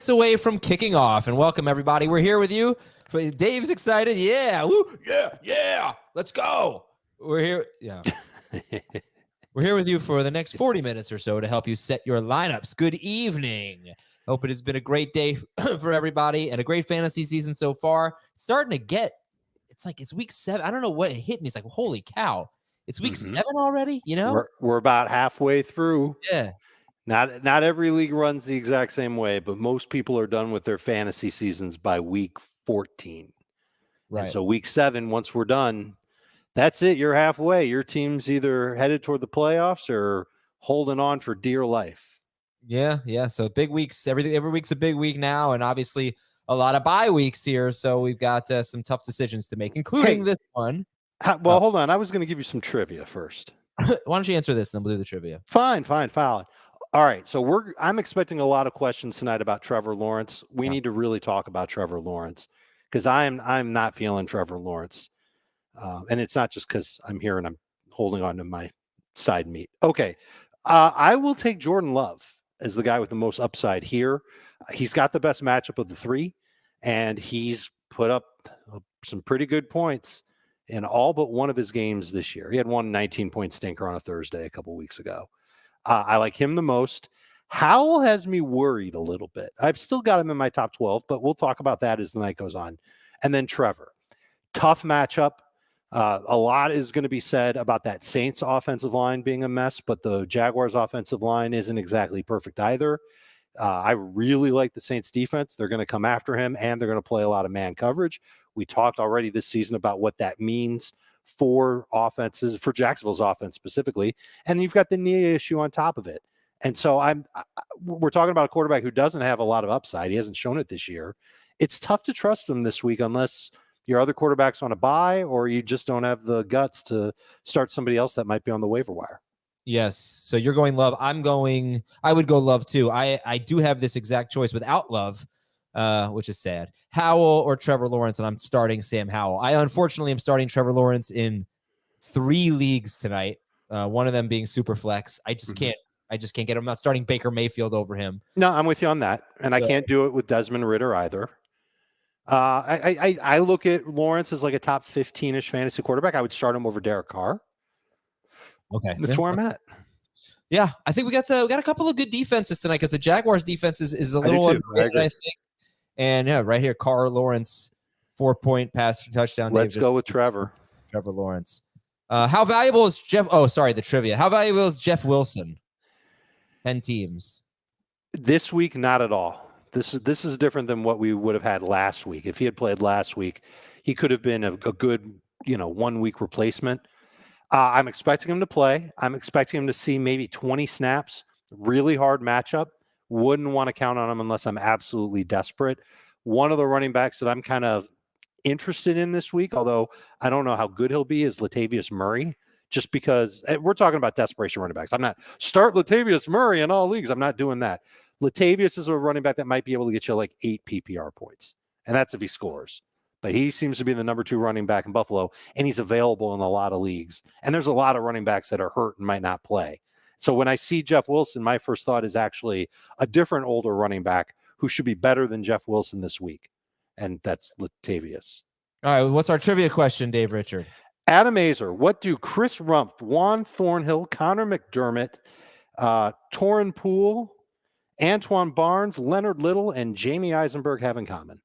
Away from kicking off, and welcome everybody. We're here with you. Dave's excited. Yeah. Woo. Yeah. Let's go. We're here. Yeah. We're here with you for the next 40 minutes or so to help you set your lineups. Good evening. Hope it has been a great day for everybody and a great fantasy season so far. It's starting to get, it's week 7. I don't know what it hit me. It's like, holy cow. It's week 7 already, you know? We're about halfway through. Yeah. Not every league runs the exact same way, but most people are done with their fantasy seasons by week 14. Right. And so week 7, once we're done, that's it. You're halfway. Your team's either headed toward the playoffs or holding on for dear life. Yeah. So big weeks. Every week's a big week now, and obviously a lot of bye weeks here. So we've got some tough decisions to make, including this one. Well, hold on. I was going to give you some trivia first. Why don't you answer this, and then we'll do the trivia. Fine. All right, so I'm expecting a lot of questions tonight about Trevor Lawrence. We need to really talk about Trevor Lawrence because I'm not feeling Trevor Lawrence, and it's not just because I'm here and I'm holding on to my side meat. Okay, I will take Jordan Love as the guy with the most upside here. He's got the best matchup of the 3, and he's put up some pretty good points in all but one of his games this year. He had one 19-point stinker on a Thursday a couple weeks ago. I like him the most. Howell has me worried a little bit. I've still got him in my top 12, but we'll talk about that as the night goes on. And then Trevor. Tough matchup. A lot is going to be said about that Saints offensive line being a mess, but the Jaguars offensive line isn't exactly perfect either. I really like the Saints defense. They're going to come after him, and they're going to play a lot of man coverage. We talked already this season about what that means for offenses, for Jacksonville's offense specifically, and you've got the knee issue on top of it. And so we're talking about a quarterback who doesn't have a lot of upside. He hasn't shown it this year. It's tough to trust him this week unless your other quarterback's on a bye or you just don't have the guts to start somebody else that might be on the waiver wire. Yes. So you're going Love. I would go Love too. I do have this exact choice without Love, which is sad. Howell or Trevor Lawrence, and I'm starting Sam Howell. I unfortunately am starting Trevor Lawrence in 3 leagues tonight. One of them being super flex. I just can't get him. I'm not starting Baker Mayfield over him. No, I'm with you on that. And I can't do it with Desmond Ridder either. I look at Lawrence as like a top 15-ish fantasy quarterback. I would start him over Derek Carr. Okay. That's where I'm at. Yeah, I think we got a couple of good defenses tonight because the Jaguars defense is a little underrated, I think. And yeah, right here, Carr, Lawrence, 4-point pass for touchdown. Let's go with Trevor Lawrence. How valuable is Jeff? Oh, sorry, the trivia. How valuable is Jeff Wilson? 10 teams. This week, not at all. This is different than what we would have had last week. If he had played last week, he could have been a good 1-week replacement. I'm expecting him to play. I'm expecting him to see maybe 20 snaps. Really hard matchup. Wouldn't want to count on him unless I'm absolutely desperate. One of the running backs that I'm kind of interested in this week, although I don't know how good he'll be, is Latavius Murray, just because we're talking about desperation running backs. I'm not start Latavius Murray in all leagues. I'm not doing that. Latavius is a running back that might be able to get you like 8 PPR points, and that's if he scores. But he seems to be the number 2 running back in Buffalo, and he's available in a lot of leagues. And there's a lot of running backs that are hurt and might not play. So when I see Jeff Wilson, my first thought is actually a different older running back who should be better than Jeff Wilson this week. And that's Latavius. All right. What's our trivia question, Dave Richard? Adam Azer, what do Chris Rumpf, Juan Thornhill, Connor McDermott, Torrin Poole, Antoine Barnes, Leonard Little, and Jamie Eisenberg have in common?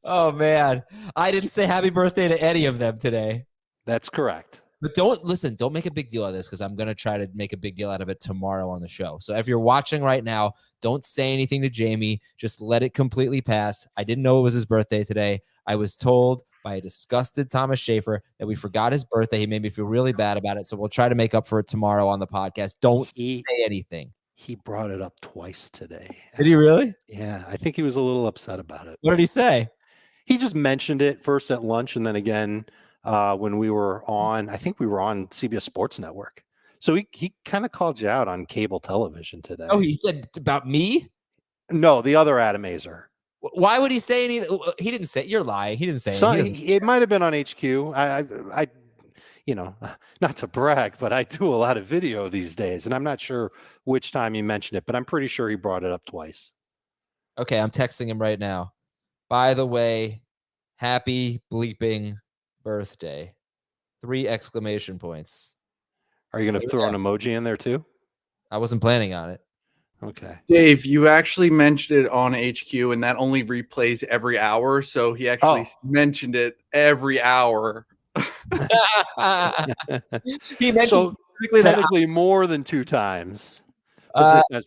Oh, man. I didn't say happy birthday to any of them today. That's correct. But don't make a big deal of this because I'm going to try to make a big deal out of it tomorrow on the show. So if you're watching right now, don't say anything to Jamie. Just let it completely pass. I didn't know it was his birthday today. I was told by a disgusted Thomas Schaefer that we forgot his birthday. He made me feel really bad about it. So we'll try to make up for it tomorrow on the podcast. Don't say anything. He brought it up twice today. Did he really? Yeah, I think he was a little upset about it. What did he say? He just mentioned it first at lunch and then again when we were on, I think we were on CBS Sports Network. So he kind of called you out on cable television today. Oh, he said about me? No, the other Adam Azer. Why would he say anything? He didn't say. You're lying. He didn't say it. It might have been on HQ. not to brag, but I do a lot of video these days, and I'm not sure which time he mentioned it, but I'm pretty sure he brought it up twice. Okay, I'm texting him right now. By the way, happy bleeping birthday. 3 exclamation points. Are you going to throw an emoji in there too? I wasn't planning on it. Okay. Dave, you actually mentioned it on HQ, and that only replays every hour. So he actually mentioned it every hour. He mentioned so technically more than 2 times.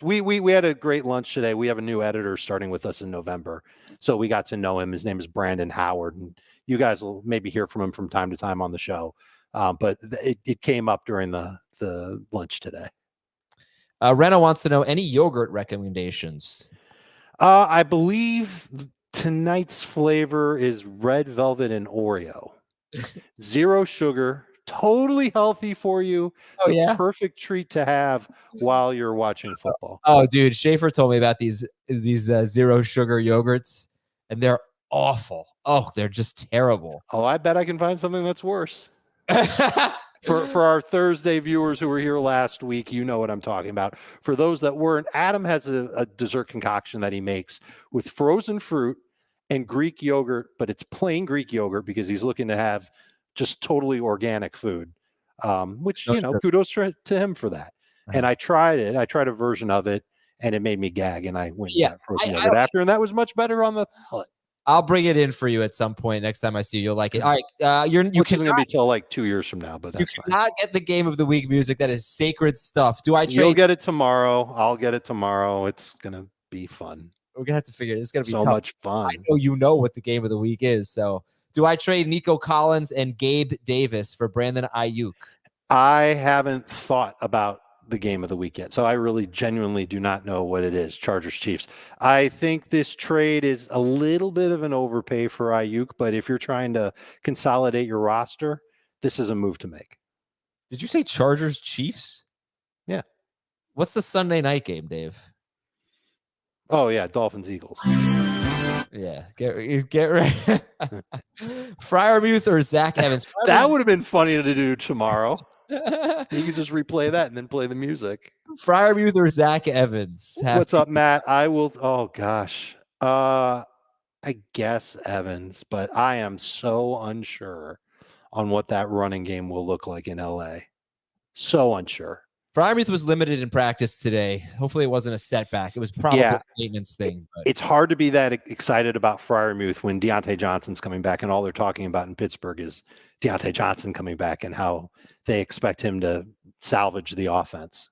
We had a great lunch today. We have a new editor starting with us in November, so we got to know him. His name is Brandon Howard, and you guys will maybe hear from him from time to time on the show. But it came up during the lunch today. Rena wants to know any yogurt recommendations. I believe tonight's flavor is red velvet and Oreo. 0 sugar, totally healthy for you. Oh, yeah? Perfect treat to have while you're watching football. Oh, dude, Schaefer told me about these 0 sugar yogurts, and they're awful. Oh, they're just terrible. Oh, I bet I can find something that's worse. For our Thursday viewers who were here last week, you know what I'm talking about. For those that weren't, Adam has a dessert concoction that he makes with frozen fruit and Greek yogurt, but it's plain Greek yogurt because he's looking to have just totally organic food, which, kudos to him for that. And I tried it. I tried a version of it, and it made me gag, and I went and got frozen yogurt after, and that was much better on the palate. I'll bring it in for you at some point. Next time I see you, you'll like it. All right. Which isn't going to be till like 2 years from now, but that's fine. You cannot get the game of the week music. That is sacred stuff. Do I trade? You'll get it tomorrow. I'll get it tomorrow. It's going to be fun. We're going to have to figure it. It's going to be so tough. much fun. I know you know what the game of the week is. So do I trade Nico Collins and Gabe Davis for Brandon Ayuk? I haven't thought about the game of the week yet. So I really genuinely do not know what it is. Chargers Chiefs. I think this trade is a little bit of an overpay for Ayuk, but if you're trying to consolidate your roster, this is a move to make. Did you say Chargers Chiefs? Yeah. What's the Sunday night game, Dave? Oh yeah, Dolphins Eagles. Yeah, get ready. Freiermuth or Zach Evans? That would have been funny to do tomorrow. You could just replay that and then play the music. Freiermuth or Zach Evans? What's up, Matt? I will. Oh gosh, I guess Evans, but I am so unsure on what that running game will look like in LA. So unsure. Freiermuth was limited in practice today. Hopefully, it wasn't a setback. It was probably a maintenance thing. But. It's hard to be that excited about Freiermuth when Deontay Johnson's coming back, and all they're talking about in Pittsburgh is Deontay Johnson coming back and how they expect him to salvage the offense.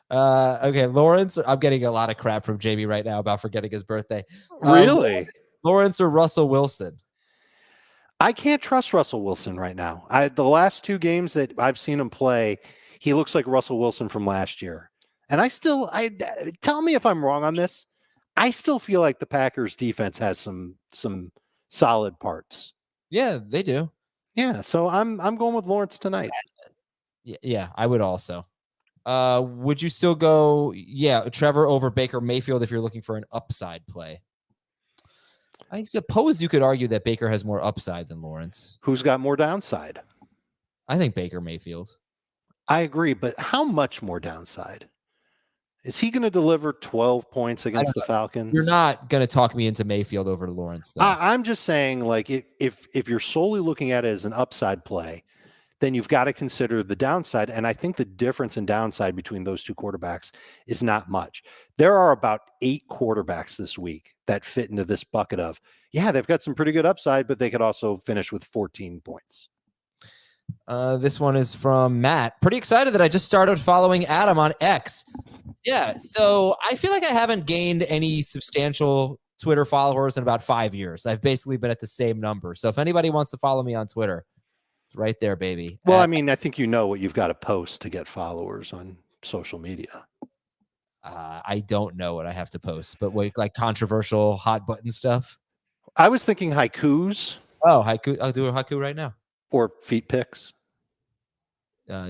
Okay, Lawrence. I'm getting a lot of crap from Jamie right now about forgetting his birthday. Really? Lawrence or Russell Wilson? I can't trust Russell Wilson right now. The last 2 games that I've seen him play, he looks like Russell Wilson from last year. And I tell me if I'm wrong on this. I still feel like the Packers defense has some solid parts. Yeah, they do. Yeah, so I'm going with Lawrence tonight. Yeah, I would also. Would you still go, Trevor over Baker Mayfield if you're looking for an upside play? I suppose you could argue that Baker has more upside than Lawrence. Who's got more downside? I think Baker Mayfield. I agree, but how much more downside? Is he going to deliver 12 points against the Falcons? You're not going to talk me into Mayfield over Lawrence, though. I'm just saying, like, if you're solely looking at it as an upside play, then you've got to consider the downside. And I think the difference in downside between those 2 quarterbacks is not much. There are about 8 quarterbacks this week that fit into this bucket of, they've got some pretty good upside, but they could also finish with 14 points. This one is from Matt. Pretty excited that I just started following Adam on X. Yeah, so I feel like I haven't gained any substantial Twitter followers in about 5 years. I've basically been at the same number. So if anybody wants to follow me on Twitter, it's right there, baby. Well, I mean, I think you know what you've got to post to get followers on social media. I don't know what I have to post, but like controversial hot button stuff. I was thinking haikus. Oh, haiku. I'll do a haiku right now. Or feet pics.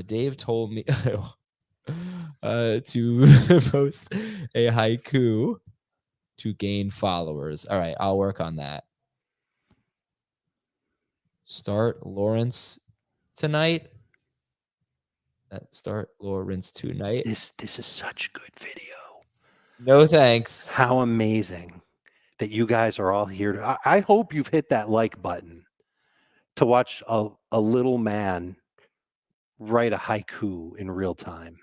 Dave told me to post a haiku to gain followers. All right, I'll work on that. Start Lawrence tonight. Start Lawrence tonight. This is such good video. No thanks. How amazing that you guys are all here. I hope you've hit that like button to watch a little man write a haiku in real time.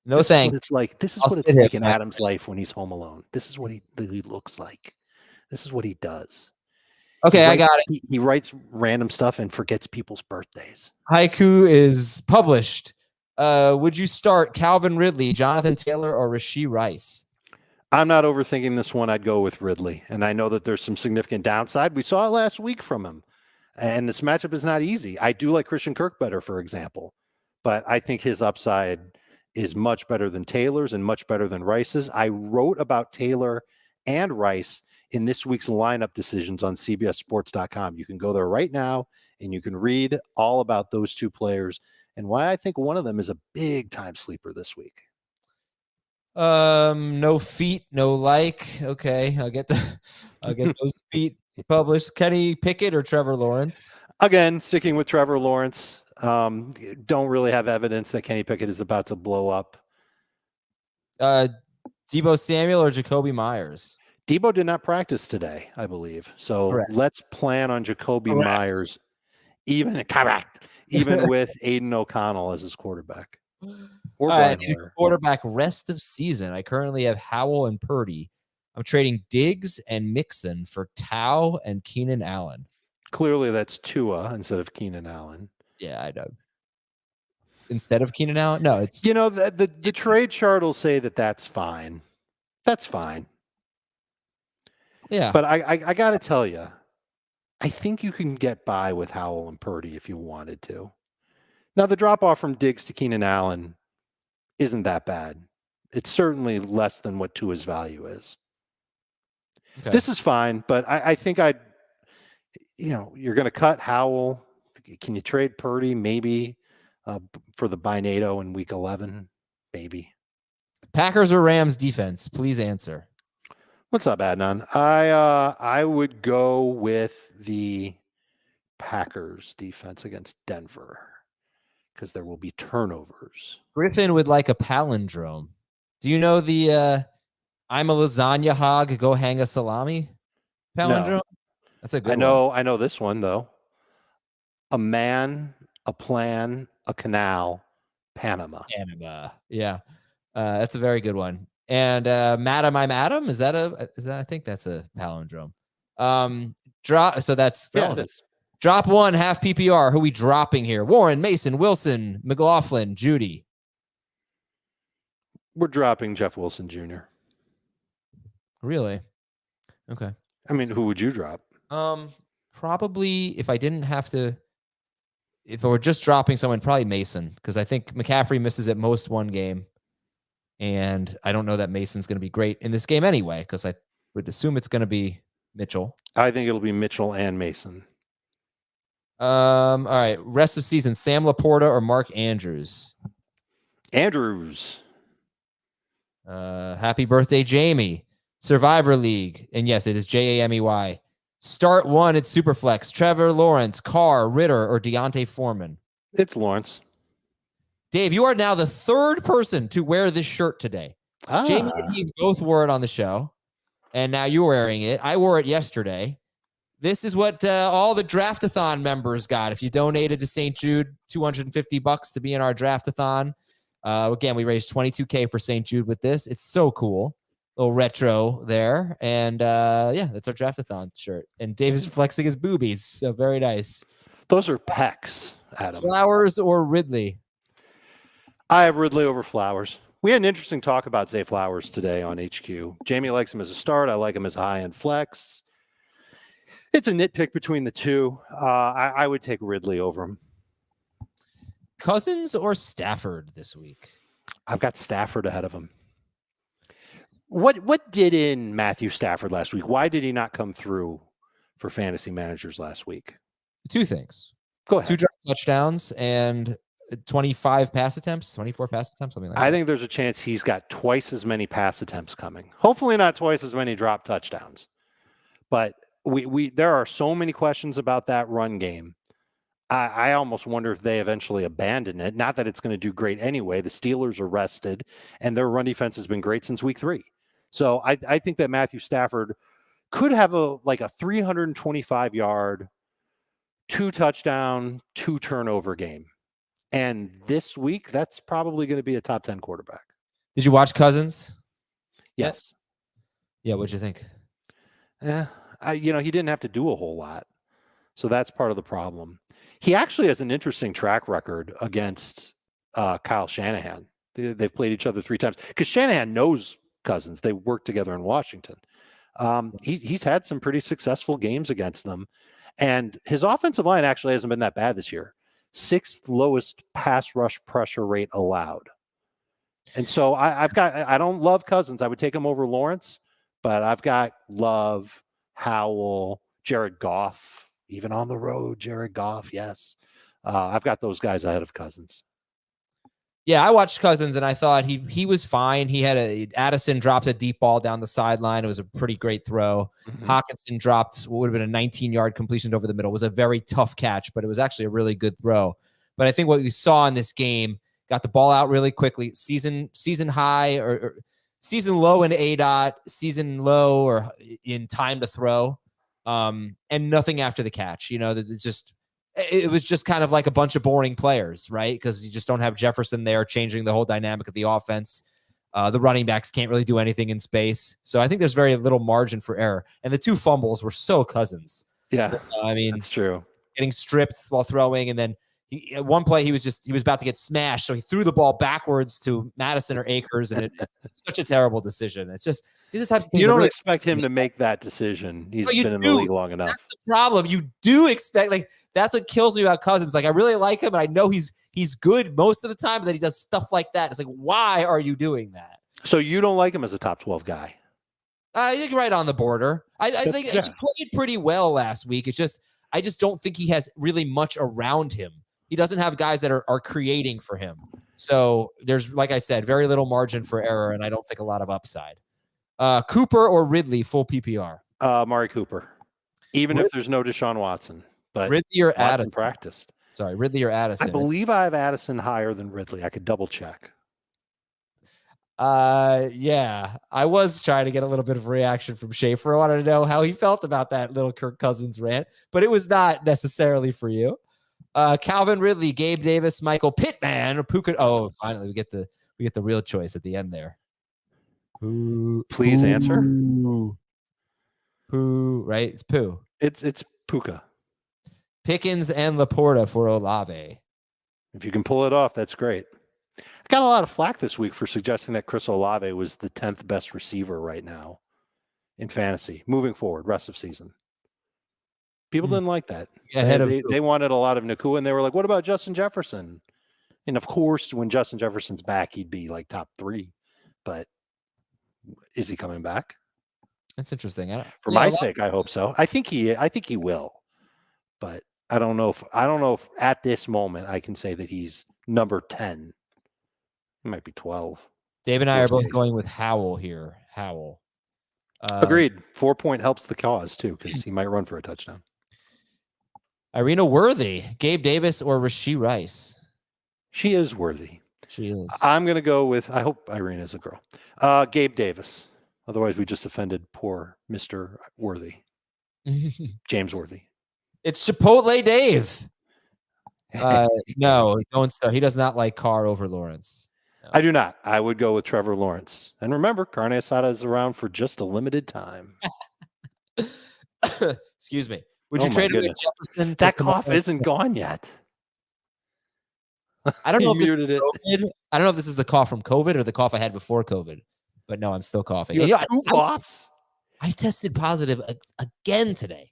No this thanks. Is what it's like. This is I'll what it's sit like here in for Adam's life when he's home alone. This is what he looks like. This is what he does. Okay, I got it. He writes random stuff and forgets people's birthdays. Haiku is published. Would you start Calvin Ridley, Jonathan Taylor, or Rashee Rice? I'm not overthinking this one. I'd go with Ridley. And I know that there's some significant downside. We saw it last week from him. And this matchup is not easy. I do like Christian Kirk better, for example. But I think his upside is much better than Taylor's and much better than Rice's. I wrote about Taylor and Rice in this week's lineup decisions on CBSSports.com. You can go there right now and you can read all about those two players and why I think one of them is a big time sleeper this week. No feet, no like. Okay, I'll get those feet published. Kenny Pickett or Trevor Lawrence? Again, sticking with Trevor Lawrence. Don't really have evidence that Kenny Pickett is about to blow up. Deebo Samuel or Jacoby Myers? Deebo did not practice today, I believe. So Correct. Let's plan on Jacoby Myers, even with Aiden O'Connell as his quarterback. Or quarterback rest of season. I currently have Howell and Purdy. I'm trading Diggs and Mixon for Tao and Keenan Allen. Clearly, that's Tua instead of Keenan Allen. Yeah, I know. Instead of Keenan Allen? No, it's the trade chart will say that that's fine. That's fine. Yeah, but I got to tell you, I think you can get by with Howell and Purdy if you wanted to. Now, the drop off from Diggs to Keenan Allen isn't that bad. It's certainly less than what Tua's value is. Okay. This is fine, but I think you're going to cut Howell. Can you trade Purdy? Maybe for the Binado in week 11. Maybe. Packers or Rams defense? Please answer. What's up, Adnan? I would go with the Packers defense against Denver because there will be turnovers. Griffin would like a palindrome. Do you know the I'm a lasagna hog, go hang a salami palindrome? No. That's a good one. I know this one, though. A man, a plan, a canal, Panama. Yeah. That's a very good one. And Madam, I'm Adam. Is that I think that's a palindrome. So that's relevant. Drop one, half PPR. Who are we dropping here? Warren, Mason, Wilson, McLaughlin, Judy. We're dropping Jeff Wilson Jr. Really? Okay. I mean, who would you drop? Probably if I were just dropping someone, probably Mason, because I think McCaffrey misses at most one game. And I don't know that Mason's going to be great in this game anyway, because I would assume it's going to be Mitchell. I think it'll be Mitchell and Mason. All right. Rest of season, Sam Laporta or Mark Andrews? Andrews. Happy birthday, Jamie. Survivor League. And yes, it is Jamey. Start one at Superflex. Trevor Lawrence, Carr, Ritter, or Deontay Foreman? It's Lawrence. Dave, you are now the third person to wear this shirt today. Jamie and Eve both wore it on the show, and now you're wearing it. I wore it yesterday. This is what all the Draftathon members got. If you donated to St. Jude, $250 to be in our Draftathon. Again, we raised $22K for St. Jude with this. It's so cool. A little retro there. And that's our Draftathon shirt. And Dave is flexing his boobies. So very nice. Those are pecs, Adam. Flowers or Ridley? I have Ridley over Flowers. We had an interesting talk about Zay Flowers today on HQ. Jamie likes him as a start. I like him as a high-end flex. It's a nitpick between the two. I would take Ridley over him. Cousins or Stafford this week? I've got Stafford ahead of him. What did in Matthew Stafford last week? Why did he not come through for fantasy managers last week? Two things. Go ahead. 2 drop touchdowns and 24 pass attempts, something like that. I think there's a chance he's got twice as many pass attempts coming. Hopefully not twice as many drop touchdowns. But we there are so many questions about that run game. I almost wonder if they eventually abandon it. Not that it's going to do great anyway. The Steelers are rested, and their run defense has been great since week 3. So I think that Matthew Stafford could have a 325-yard, 2-touchdown, 2-turnover game. And this week, that's probably going to be a top 10 quarterback. Did you watch Cousins? Yes. Yeah, what'd you think? Yeah. He didn't have to do a whole lot. So that's part of the problem. He actually has an interesting track record against Kyle Shanahan. They've played each other 3 times because Shanahan knows Cousins. They worked together in Washington. He's had some pretty successful games against them. And his offensive line actually hasn't been that bad this year. 6th lowest pass rush pressure rate allowed. And so I don't love Cousins. I would take him over Lawrence, but I've got Love, Howell, Jared Goff, even on the road, Jared Goff. Yes. I've got those guys ahead of Cousins. Yeah, I watched Cousins and I thought he was fine. He had Addison dropped a deep ball down the sideline. It was a pretty great throw. Mm-hmm. Hawkinson dropped what would have been a 19-yard completion over the middle. It was a very tough catch, but it was actually a really good throw. But I think what we saw in this game, got the ball out really quickly. Season high or season low in ADOT, season low or in time to throw, and nothing after the catch. It was just kind of like a bunch of boring players, right? Because you just don't have Jefferson there changing the whole dynamic of the offense. The running backs can't really do anything in space. So I think there's very little margin for error. And the 2 fumbles were so Cousins. Yeah, that's true. Getting stripped while throwing. And then at one play, he was about to get smashed. So he threw the ball backwards to Madison or Akers. And it's such a terrible decision. It's just these are the types of things. You don't expect him to make that decision. He's been in the league long enough. That's the problem. You do expect, that's what kills me about Cousins. I really like him, and I know he's good most of the time, but then he does stuff like that. It's why are you doing that? So you don't like him as a top 12 guy? I think right on the border. I think he played pretty well last week. I just don't think he has really much around him. He doesn't have guys that are creating for him. So there's, like I said, very little margin for error, and I don't think a lot of upside. Cooper or Ridley, full PPR? Amari Cooper. Even if there's no Deshaun Watson. But Ridley or Watson Addison? Practiced. Sorry, Ridley or Addison? I believe I have Addison higher than Ridley. I could double check. Yeah. I was trying to get a little bit of reaction from Schaefer. I wanted to know how he felt about that little Kirk Cousins rant, but it was not necessarily for you. Calvin Ridley, Gabe Davis, Michael Pittman, or Puka. Oh, finally we get the real choice at the end there. Please answer. Pooh, right? It's Pooh. It's Puka. Pickens and Laporta for Olave. If you can pull it off, that's great. I got a lot of flack this week for suggesting that Chris Olave was the 10th best receiver right now in fantasy moving forward, rest of season. People didn't like that. They wanted a lot of Nakua, and they were like, what about Justin Jefferson? And of course, when Justin Jefferson's back, he'd be top 3. But is he coming back? That's interesting. For my sake, I hope so. I think he will. But I don't know if at this moment I can say that he's number 10. He might be 12. Dave and I are both going with Howell here. Howell. Agreed. 4-point helps the cause too, because he might run for a touchdown. Irina Worthy, Gabe Davis, or Rashee Rice? She is worthy. She is. I'm going to go with, I hope Irina's a girl, Gabe Davis. Otherwise, we just offended poor Mr. Worthy. James Worthy. It's Chipotle Dave. No, don't start. He does not like Carr over Lawrence. No. I do not. I would go with Trevor Lawrence. And remember, Carne Asada is around for just a limited time. Excuse me. Would you trade away Jefferson? That cough isn't gone yet. I don't know if this is COVID. I don't know if this is the cough from COVID or the cough I had before COVID. But no, I'm still coughing. You have 2 coughs? I tested positive again today.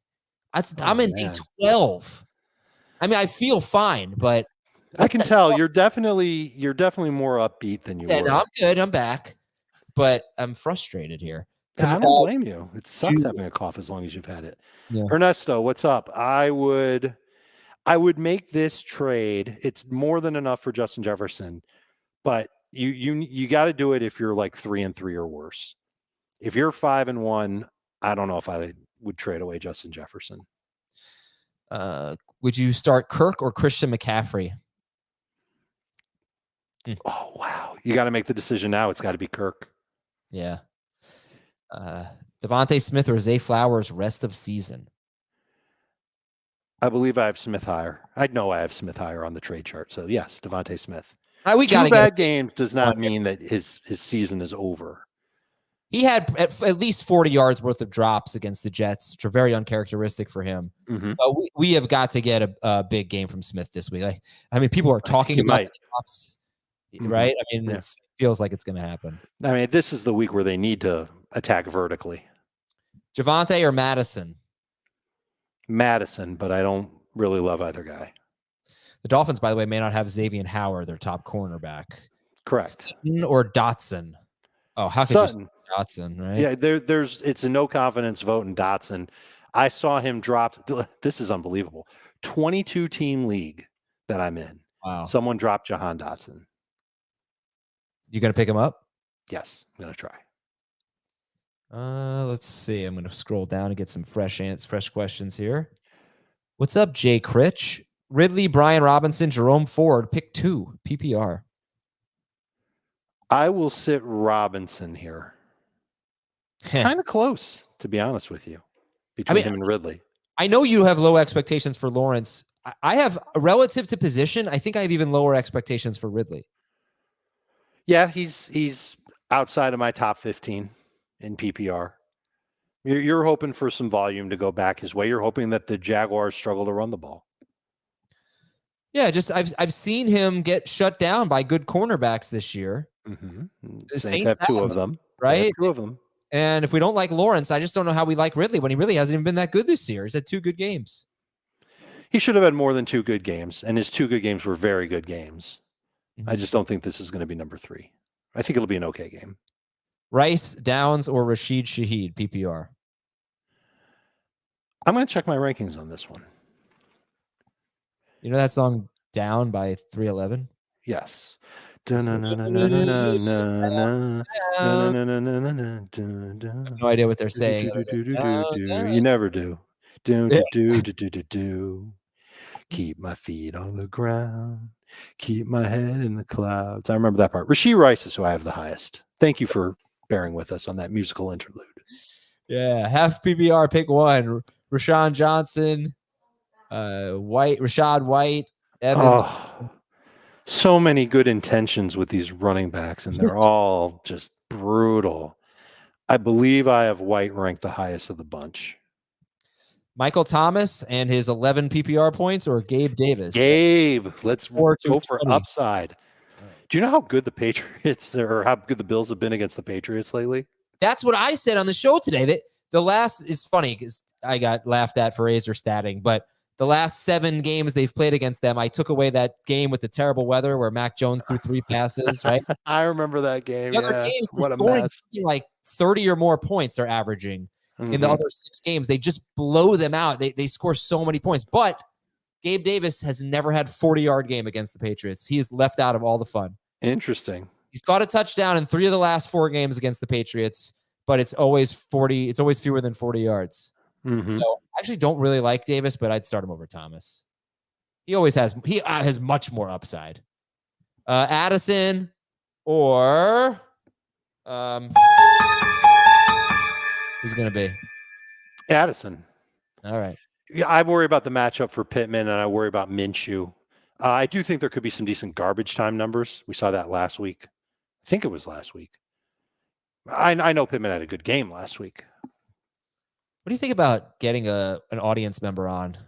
I'm in day 12. I mean, I feel fine, but I can tell you're definitely more upbeat than you were. No, I'm good. I'm back, but I'm frustrated here. I don't blame you. It sucks having a cough as long as you've had it. Yeah. Ernesto, what's up? I would make this trade. It's more than enough for Justin Jefferson, but you got to do it if you're 3-3 or worse. If you're 5-1, I don't know if I would trade away Justin Jefferson. Would you start Kirk or Christian McCaffrey? Oh, wow. You got to make the decision now. It's got to be Kirk. Yeah. Devontae Smith or Zay Flowers rest of season? I believe I have Smith higher. I know I have Smith higher on the trade chart. So, yes, Devontae Smith. We got 2 bad games does not mean that his season is over. He had at least 40 yards worth of drops against the Jets, which are very uncharacteristic for him. Mm-hmm. We have got to get a big game from Smith this week. I mean, people are talking about the drops, right? I mean, it feels like it's going to happen. I mean, this is the week where they need to attack vertically. Javonte or Madison? Madison, but I don't really love either guy. The Dolphins, by the way, may not have Xavier Howard, their top cornerback. Correct. Sutton or Dotson? Oh, how could Sutton. you say Dotson, right? Yeah, it's a no confidence vote in Dotson. I saw him drop. This is unbelievable. 22 team league that I'm in. Wow. Someone dropped Jahan Dotson. You going to pick him up? Yes, I'm going to try. Let's see. I'm going to scroll down and get some fresh questions here. What's up, Jay Critch? Ridley, Brian Robinson, Jerome Ford, pick 2, PPR. I will sit Robinson here. Kind of close, to be honest with you, between him and Ridley. I know you have low expectations for Lawrence. I have, relative to position, I think I have even lower expectations for Ridley. Yeah, he's outside of my top 15 in PPR. You're hoping for some volume to go back his way. You're hoping that the Jaguars struggle to run the ball. Yeah, just I've seen him get shut down by good cornerbacks this year. Mm-hmm. The Saints have 2 of them, right? 2 of them. And if we don't like Lawrence, I just don't know how we like Ridley when he really hasn't even been that good this year. He's had 2 good games. He should have had more than 2 good games, and his 2 good games were very good games. Mm-hmm. I just don't think this is going to be number 3. I think it'll be an okay game. Rice, Downs, or Rashid Shaheed, PPR? I'm going to check my rankings on this one. You know that song Down by 311? Yes. I have no idea what they're saying. You never do. Keep my feet on the ground. Keep my head in the clouds. I remember that part. Rashee Rice is who I have the highest. Thank you for bearing with us on that musical interlude. Yeah, half PPR, pick 1. Rashawn Johnson, Rashad White, Evans. Oh, so many good intentions with these running backs, and they're all just brutal. I believe I have White ranked the highest of the bunch. Michael Thomas and his 11 PPR points, or Gabe Davis? Gabe, let's go for upside. Do you know how good the Patriots or how good the Bills have been against the Patriots lately? That's what I said on the show today. That the last is funny because I got laughed at for Azer statting, but the last 7 games they've played against them, I took away that game with the terrible weather where Mac Jones threw 3 passes, right? I remember that game. The other games, what a mess. Like 30 or more points are averaging. In the other 6 games, they just blow them out. They score so many points. But Gabe Davis has never had 40-yard game against the Patriots. He is left out of all the fun. Interesting. He's caught a touchdown in 3 of the last 4 games against the Patriots, but it's always 40. It's always fewer than 40 yards. Mm-hmm. So I actually don't really like Davis, but I'd start him over Thomas. He has much more upside. Addison or who's going to be? Addison. All right. Yeah, I worry about the matchup for Pittman, and I worry about Minshew. I do think there could be some decent garbage time numbers. We saw that last week. I think it was last week. I know Pittman had a good game last week. What do you think about getting an audience member on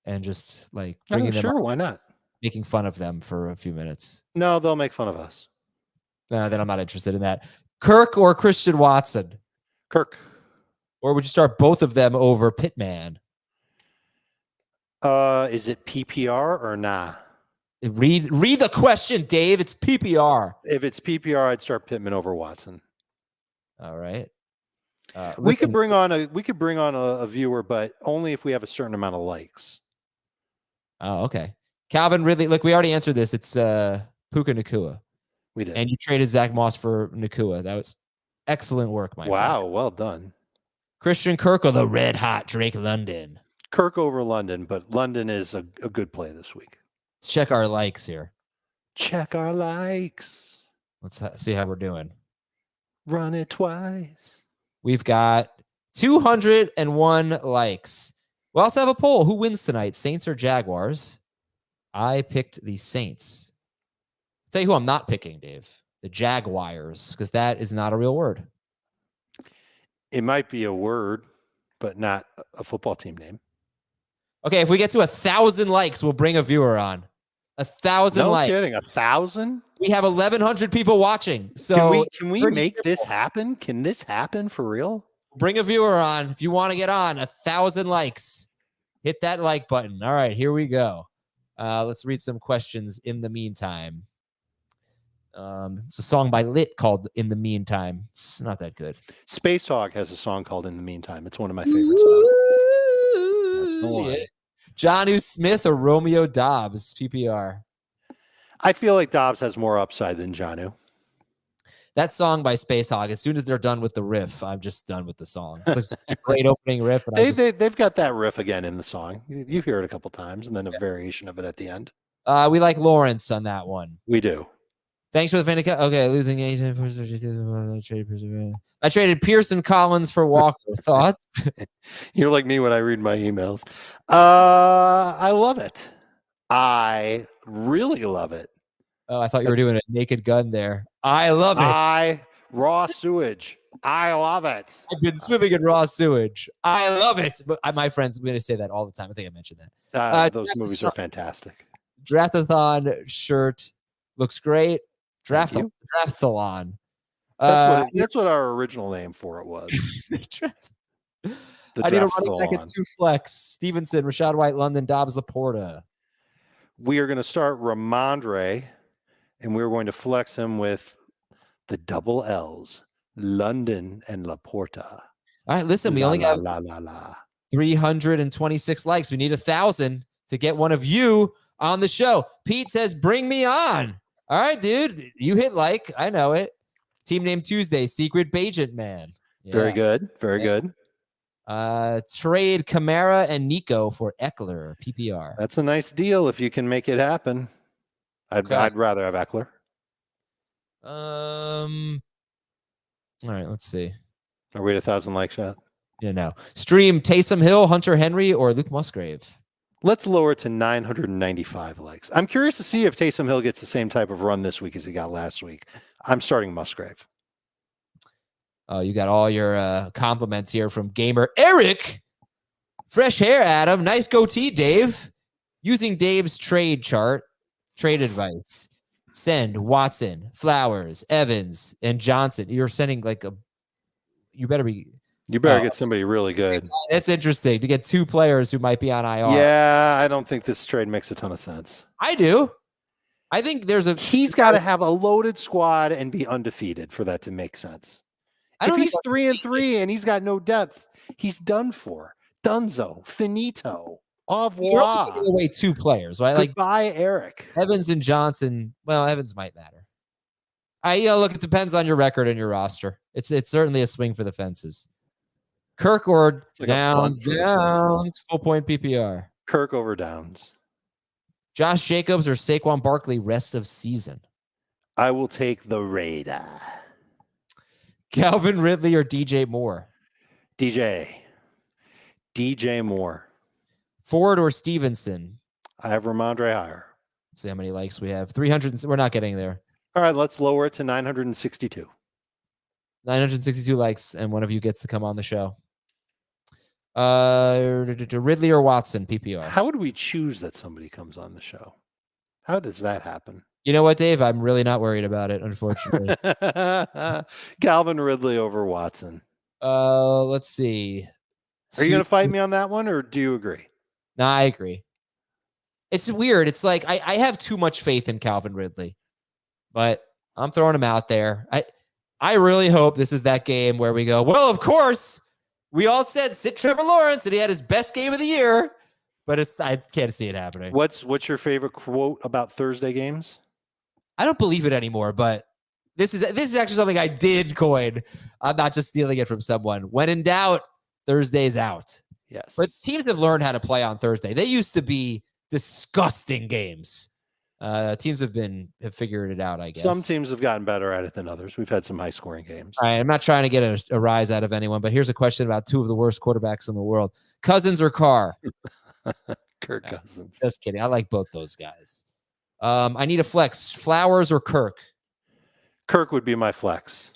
and just like bringing them sure, on, why not? making fun of them for a few minutes? No, they'll make fun of us. No, then I'm not interested in that. Kirk or Christian Watson? Kirk. Or would you start both of them over Pittman? Is it PPR or nah? Read the question, Dave. It's PPR. If it's PPR, I'd start Pittman over Watson. All right. We could bring on a viewer, but only if we have a certain amount of likes. Oh, okay. Calvin Ridley. Look, we already answered this. It's Puka Nacua. We did. And you traded Zach Moss for Nacua. That was excellent work, my friend. Wow, well done. Christian Kirk or the red hot Drake London? Kirk over London, but London is a good play this week. Let's check our likes here. Check our likes. Let's see how we're doing. Run it twice. We've got 201 likes. We also have a poll. Who wins tonight, Saints or Jaguars? I picked the Saints. I'll tell you who I'm not picking, Dave. The Jaguars, because that is not a real word. It might be a word, but not a football team name. Okay, if we get to 1,000 likes, we'll bring a viewer on. 1,000 likes. No kidding, 1,000? We have 1,100 people watching. So can we make this happen? Can this happen for real? Bring a viewer on if you want to get on. 1,000 likes. Hit that like button. All right, here we go. Let's read some questions in the meantime. It's a song by Lit called "In the Meantime." It's not that good. Space Hog has a song called "In the Meantime." It's one of my favorite songs. That's the one. Yeah. Jonnu Smith or Romeo Dobbs, PPR. I feel like Dobbs has more upside than Jonnu. That song by Space Hog, as soon as they're done with the riff, I'm just done with the song. It's like a great opening riff. They've got that riff again in the song. You hear it a couple times, and then a variation of it at the end. We like Lawrence on that one. We do. Thanks for the fan account. Okay, losing 8. I traded Pearson Collins for Walker. Thoughts? You're like me when I read my emails. I love it. I really love it. Oh, I thought you were doing a Naked Gun there. I love it. Raw sewage. I love it. I've been swimming in raw sewage. I love it. But my friends, we're going to say that all the time. I think I mentioned that. Those movies are fantastic. Draftathon shirt looks great. Draftalon. That's what our original name for it was. I need a running back at 2 flex. Stevenson, Rashad White, London, Dobbs, Laporta. We are going to start Ramondre, and we're going to flex him with the double L's, London and Laporta. All right, listen, we only got 326 likes. We need 1,000 to get one of you on the show. Pete says, bring me on. All right, dude, you hit like. I know it. Team name Tuesday, Secret Bajent Man. Yeah. Very good. Very good. Trade Kamara and Nico for Eckler, PPR. That's a nice deal if you can make it happen. I'd rather have Eckler. All right, let's see. Are we at 1,000 likes yet? Yeah, no. Stream Taysom Hill, Hunter Henry, or Luke Musgrave. Let's lower it to 995 likes. I'm curious to see if Taysom Hill gets the same type of run this week as he got last week. I'm starting Musgrave. Oh, you got all your compliments here from Gamer Eric. Fresh hair, Adam. Nice goatee, Dave. Using Dave's trade advice. Send Watson, Flowers, Evans, and Johnson. You're sending you better get somebody really good. That's interesting to get 2 players who might be on IR. Yeah, I don't think this trade makes a ton of sense. I do. I think he's got to have a loaded squad and be undefeated for that to make sense. If he's 3-3 and he's got no depth, he's done for. Dunzo, finito, au revoir. You're only giving away 2 players, right? Goodbye, Eric. Evans and Johnson. Well, Evans might matter. Look, it depends on your record and your roster. It's certainly a swing for the fences. Kirk or Downs, full point PPR. Kirk over Downs. Josh Jacobs or Saquon Barkley rest of season. I will take the Raider. Calvin Ridley or DJ Moore. DJ Moore. Ford or Stevenson. I have Ramondre higher. Let's see how many likes we have. 300. We're not getting there. All right, let's lower it to 962. 962 likes, and one of you gets to come on the show. Ridley or Watson, PPR. How would we choose that somebody comes on the show? How does that happen? You know what, Dave? I'm really not worried about it, unfortunately. Calvin Ridley over Watson. Let's see. Are you going to fight me on that one, or do you agree? No, I agree. It's weird. It's like I have too much faith in Calvin Ridley, but I'm throwing him out there. I really hope this is that game where we go, well, of course, we all said sit Trevor Lawrence, and he had his best game of the year, but I can't see it happening. What's your favorite quote about Thursday games? I don't believe it anymore, but this is actually something I did coin. I'm not just stealing it from someone. When in doubt, Thursday's out. Yes. But teams have learned how to play on Thursday. They used to be disgusting games. Teams have figured it out, I guess. Some teams have gotten better at it than others. We've had some high-scoring games. All right, I'm not trying to get a rise out of anyone, but here's a question about two of the worst quarterbacks in the world. Cousins or Carr? Kirk Cousins. Just kidding. I like both those guys. I need a flex. Flowers or Kirk? Kirk would be my flex.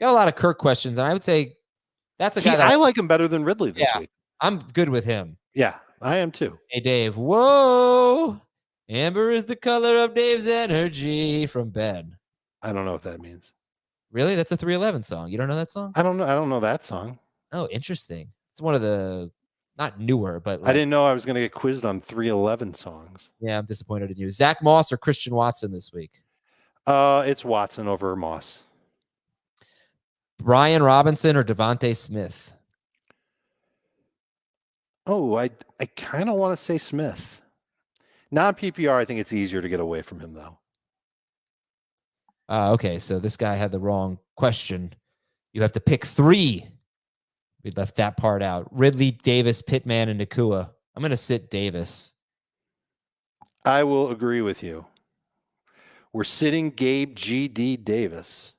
Got a lot of Kirk questions, and I would say that's a guy that I like him better than Ridley this week. I'm good with him. Yeah, I am too. Hey, Dave. Whoa. Amber is the color of Dave's energy from Ben. I don't know what that means. Really? That's a 311 song. You don't know that song? I don't know that song. Oh, interesting. It's one of the not newer, but I didn't know I was going to get quizzed on 311 songs. Yeah, I'm disappointed in you. Zach Moss or Christian Watson this week? It's Watson over Moss. Brian Robinson or Devontae Smith? Oh, I kind of want to say Smith. Non-PPR, I think it's easier to get away from him, though. Okay, so this guy had the wrong question. You have to pick 3. We left that part out. Ridley, Davis, Pittman, and Nakua. I'm going to sit Davis. I will agree with you. We're sitting Gabe G.D. Davis.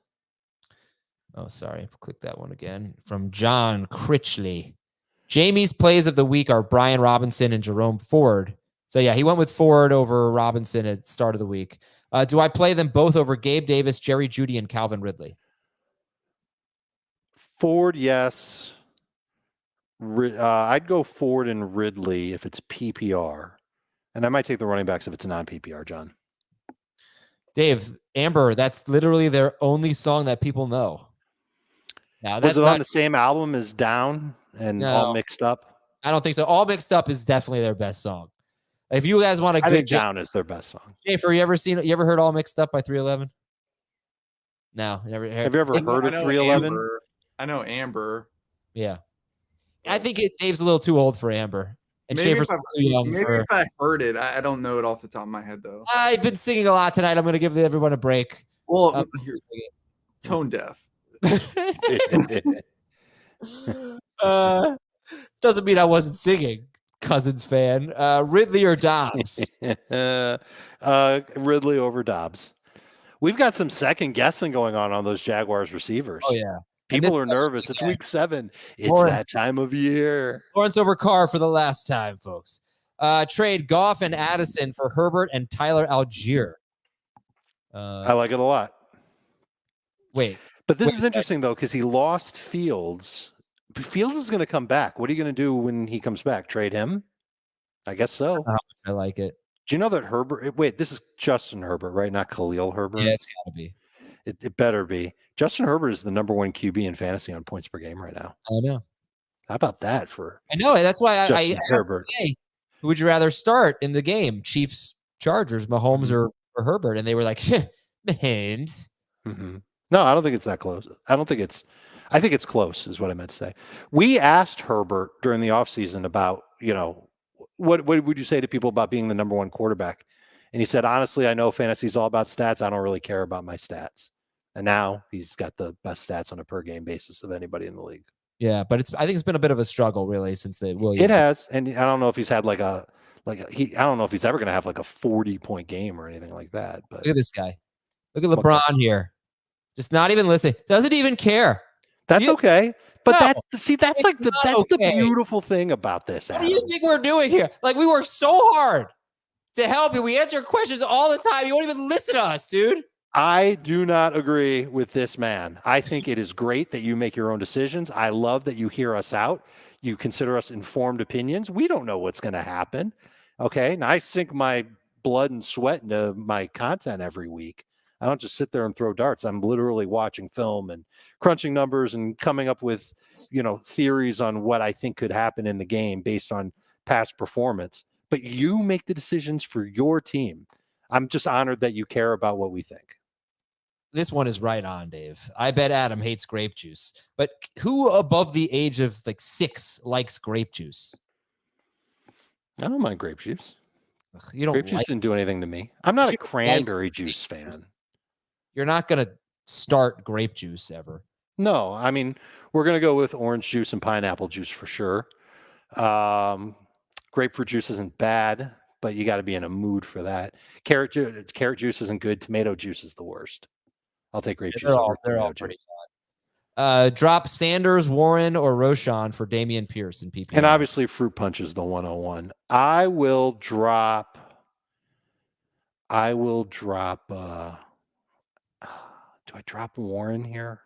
Oh, sorry. Click that one again. From John Critchley. Jamie's plays of the week are Brian Robinson and Jerome Ford. So, yeah, he went with Ford over Robinson at start of the week. Do I play them both over Gabe Davis, Jerry Jeudy, and Calvin Ridley? Ford, yes. I'd go Ford and Ridley if it's PPR. And I might take the running backs if it's non-PPR, John. Dave, Amber, that's literally their only song that people know. Now, Was it on the same album as Down and All Mixed Up? I don't think so. All Mixed Up is definitely their best song. If you guys want a good, I think Down is their best song. Jennifer, you ever heard All Mixed Up by 311? No, never. Have you ever heard of 311? I know Amber. Yeah, I think Dave's a little too old for Amber, and maybe Schaefer's too young. If I heard it, I don't know it off the top of my head though. I've been singing a lot tonight. I'm going to give everyone a break. Well, tone deaf. Doesn't mean I wasn't singing. Cousins fan. Ridley or Dobbs? Ridley over Dobbs. We've got some second guessing going on those Jaguars receivers. Oh, yeah. People are nervous. It's week 7. It's that time of year. Lawrence over Carr for the last time, folks. Trade Goff and Addison for Herbert and Tyler Algier. I like it a lot. But this is interesting, though, because he lost Fields. Fields is going to come back. What are you going to do when he comes back? Trade him? I guess so. I like it. Do you know that Herbert? Wait, this is Justin Herbert, right? Not Khalil Herbert? Yeah, it's got to be. It better be. Justin Herbert is the number 1 QB in fantasy on points per game right now. I know. How about that for I know. That's why I Herbert. Who would you rather start in the game? Chiefs, Chargers, Mahomes, or Herbert? And they were like, Mahomes. Mm-hmm. No, I don't think it's that close. I think it's close is what I meant to say. We asked Herbert during the offseason about, what would you say to people about being the number 1 quarterback? And he said, honestly, I know fantasy is all about stats. I don't really care about my stats. And now he's got the best stats on a per game basis of anybody in the league. Yeah, but I think it's been a bit of a struggle really since the Williams. It has, and I don't know if he's had I don't know if he's ever going to have like a 40-point game or anything like that. But look at this guy. Look at LeBron here. Just not even listening. Doesn't even care. That's okay. But that's the the beautiful thing about this. What do you think we're doing here? Like, we work so hard to help you. We answer questions all the time. You won't even listen to us, dude. I do not agree with this man. I think it is great that you make your own decisions. I love that you hear us out. You consider us informed opinions. We don't know what's going to happen. Okay. Now I sink my blood and sweat into my content every week. I don't just sit there and throw darts. I'm literally watching film and crunching numbers and coming up with, theories on what I think could happen in the game based on past performance. But you make the decisions for your team. I'm just honored that you care about what we think. This one is right on, Dave. I bet Adam hates grape juice. But who above the age of 6 likes grape juice? I don't mind grape juice. You don't grape juice didn't do anything to me. I'm not a cranberry juice fan. You're not going to start grape juice ever. No, I mean, we're going to go with orange juice and pineapple juice for sure. Grapefruit juice isn't bad, but you got to be in a mood for that. Carrot juice isn't good. Tomato juice is the worst. I'll take grape juice over tomato juice. Drop Sanders, Warren, or Roshan for Damian Pierce in PPR. And obviously, fruit punch is the 101. I will drop. Do I drop Warren here?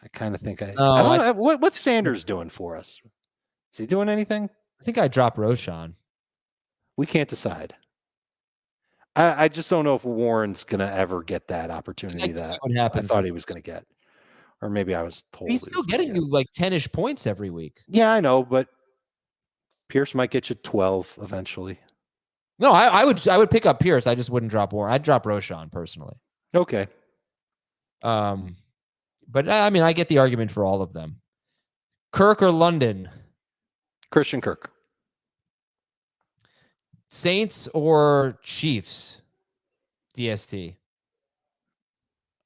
I kind of think I don't know. What's Sanders doing for us? Is he doing anything? I think I drop Roshan. We can't decide. I just don't know if Warren's going to ever get that opportunity that I thought he was going to get. Or maybe I was told. He's still getting you like 10-ish points every week. Yeah, I know, but Pierce might get you 12 eventually. No, I would pick up Pierce. I just wouldn't drop Warren. I'd drop Roshan personally. Okay. But I mean, I get the argument for all of them. Kirk or London? Christian Kirk. Saints or Chiefs? DST.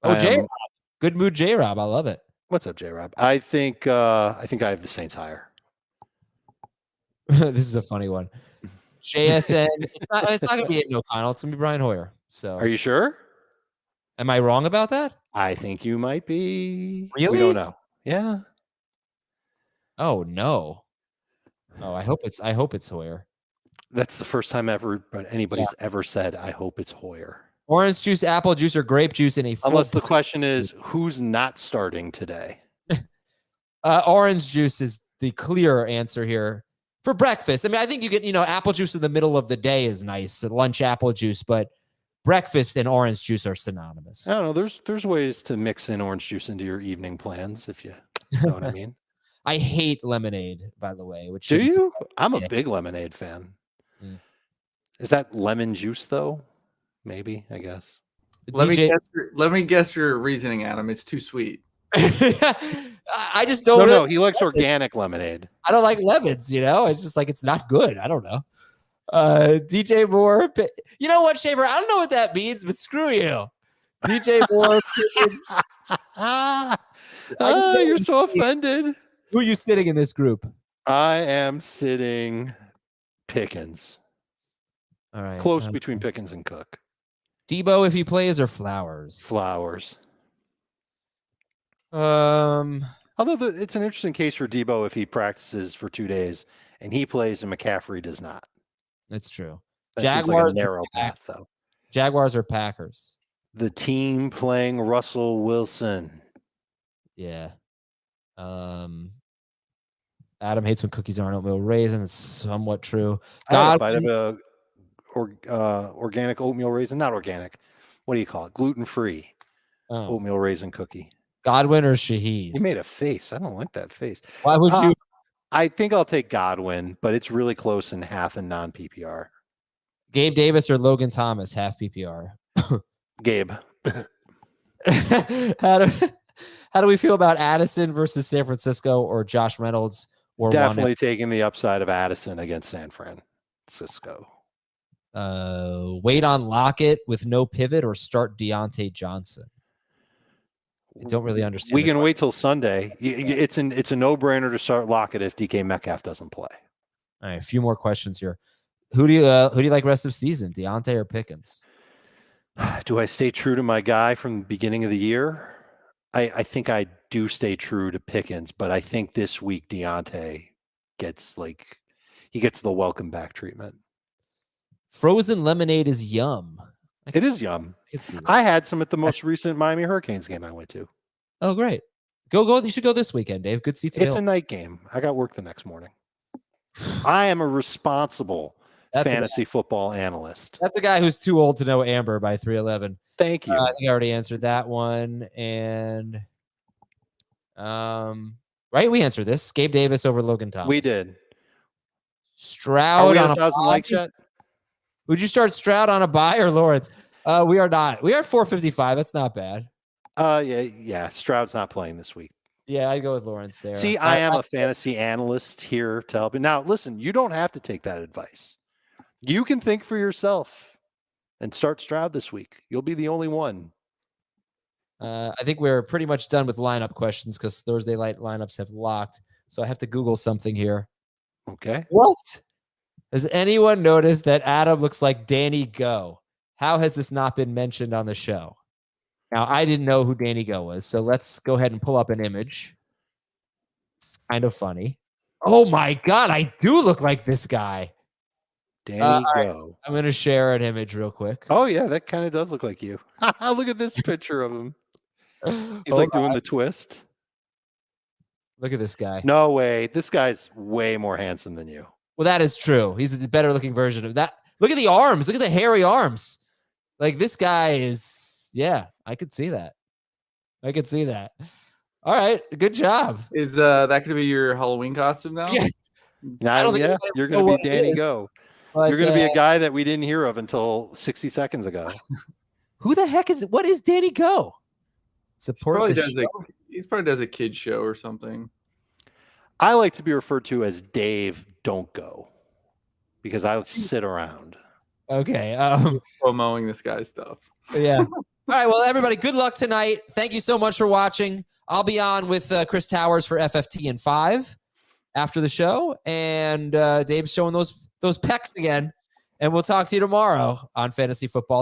Oh, J-Rob. Good mood, J-Rob. I love it. What's up, J-Rob? I think I have the Saints higher. This is a funny one. JSN. It's not going to be Aiden O'Connell. It's going to be Brian Hoyer. So, are you sure? Am I wrong about that? I think you might be. Really? We don't know. Yeah. Oh no. Oh, I hope it's Hoyer. That's the first time ever, but anybody's ever said, I hope it's Hoyer. Orange juice, apple juice, or grape juice in a full unless the question is who's not starting today. Orange juice is the clear answer here for breakfast. I mean, I think you get, apple juice in the middle of the day is nice, lunch apple juice, but breakfast and orange juice are synonymous. I don't know. There's ways to mix in orange juice into your evening plans, if you know what I mean. I hate lemonade, by the way. Which do you? I'm a big lemonade fan. Mm. Is that lemon juice though? Maybe, I guess. Let me guess your reasoning, Adam. It's too sweet. I just don't know. No, he likes organic lemonade. I don't like lemons, It's just like it's not good. I don't know. DJ Moore. You know what, Shaver? I don't know what that means, but screw you. DJ Moore. You're so offended. Who are you sitting in this group? I am sitting Pickens. All right. Close between Pickens and Cook. Debo, if he plays, or Flowers? Flowers. Although it's an interesting case for Debo if he practices for 2 days and he plays and McCaffrey does not. That's true. That Jaguars, like a narrow path, though. Jaguars or Packers? The team playing Russell Wilson. Yeah. Adam hates when cookies aren't oatmeal raisin. It's somewhat true. I have a organic oatmeal raisin. Not organic. What do you call it? Gluten-free oatmeal raisin cookie. Godwin or Shaheed? You made a face. I don't like that face. Why would you? I think I'll take Godwin, but it's really close in half and non-PPR. Gabe Davis or Logan Thomas, half PPR? Gabe. How do we feel about Addison versus San Francisco or Josh Reynolds? Or definitely taking the upside of Addison against San Francisco. Wait on Lockett with no pivot or start Deontay Johnson? I don't really understand. We can wait till Sunday. It's a no-brainer to start Lockett if DK Metcalf doesn't play. All right, a few more questions here. Who do you like rest of season, Deontay or Pickens? Do I stay true to my guy from the beginning of the year? I think I do stay true to Pickens, but I think this week Deontay gets the welcome back treatment. Frozen lemonade is yum. It is yum. I had some at the most recent Miami Hurricanes game I went to. Oh, great. Go. You should go this weekend, Dave. Good seats available. It's a night game. I got work the next morning. I am a responsible fantasy football analyst. That's a guy who's too old to know Amber by 311. Thank you. I think I already answered that one. And right, we answered this. Gabe Davis over Logan Thomas. We did. Stroud. Are we on 1,000 likes yet? Would you start Stroud on a bye or Lawrence? We are not. We are at 455. That's not bad. Yeah. Stroud's not playing this week. Yeah, I'd go with Lawrence there. See, I am a fantasy analyst here to help you. Now, listen, you don't have to take that advice. You can think for yourself and start Stroud this week. You'll be the only one. I think we're pretty much done with lineup questions because Thursday night lineups have locked. So I have to Google something here. Okay. What? Has anyone noticed that Adam looks like Danny Go? How has this not been mentioned on the show? Now, I didn't know who Danny Go was, so let's go ahead and pull up an image. It's kind of funny. Oh my God, I do look like this guy. Danny Right, Go. I'm going to share an image real quick. Oh, yeah, that kind of does look like you. Look at this picture of him. He's like doing the twist. Look at this guy. No way. This guy's way more handsome than you. Well, that is true. He's the better looking version of that. Look at the arms. Look at the hairy arms. Like this guy is, yeah, I could see that. I could see that. All right. Good job. Is that going to be your Halloween costume now? Yeah. Now, yeah, you're going to be Danny Go. But, you're going to be a guy that we didn't hear of until 60 seconds ago. Who the heck is, what is Danny Go? Support he probably does a kid show or something. I like to be referred to as Dave Don't Go because I sit around. Okay. Just promoting this guy's stuff. Yeah. All right. Well, everybody, good luck tonight. Thank you so much for watching. I'll be on with Chris Towers for FFT in 5 after the show. And Dave's showing those pecs again. And we'll talk to you tomorrow on Fantasy Football.